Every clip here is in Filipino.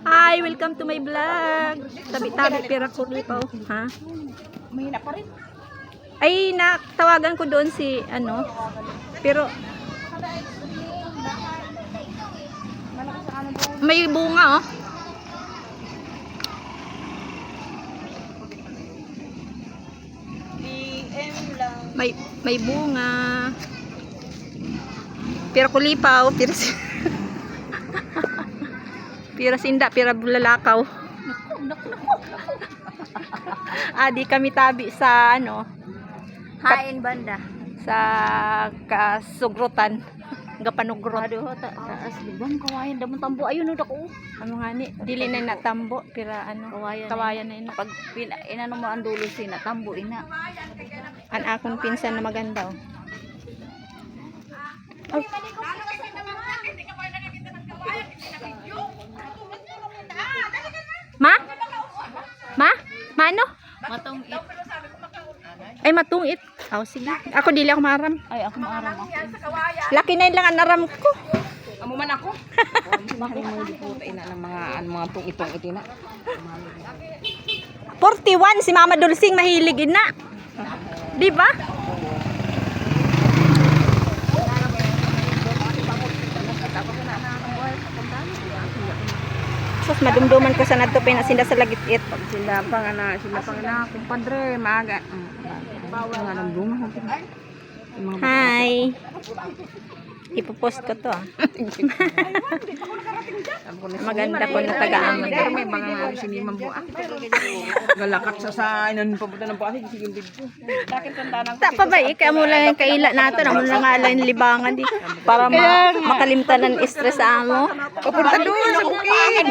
Hi, welcome to my vlog. Tabi-tabi pira ko lipaw, ha? Mahina pa rin. Ay, natawagan ko doon si ano. Pero may bunga, oh. May bunga. Pira ko lipaw, pira pira sinda, pira bulalakaw. Di kami tabi sa ano, Hain banda. sa kasugrutan, gapanugrot. Aduh, taas libang kawayan damon tambo ayun dako. Ano nga ni, dili na natambo, pira ano, kawayan na ina. Pag inano mo ang dulo sina tambo ina. An akong pinsan na maganda, oh. Ay. Ma? Ma? Mano? Matong it. Ay, matungit. Oh, sige. Ako dili ako maram. Ay ako maaram ako. Laki na lang ang naram ko. Amo man ako. Bakit mo di po ina ng mga tungitong itina. 41 si Mama Dulsing mahilig ina. Di ba? Sus, madumduman ko sa nadto pinasinda sa lagit-it. Sila pangana kumpadre maaga. Bawal nga ng bunga. Hi. Ipopost ko to, ah. Maganda po na taga-aman. May mga siniman po. Galakat sa inan papunta ng Pasig sige video. Bakit tanda nang Ta pa ba kaya mo lang yung kaila nato na mo lang nga lang libangan di para makalimtan ng stress sa amo. papunta doon sa bukid.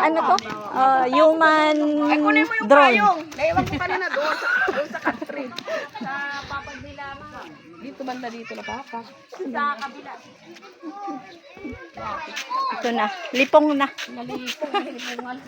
Ano to? Human drone. Naiwan ko kanina doon sa country. Sa Papadila dito banda dito na papa. Sa kabila. Ito na, lipong na. Nalipong.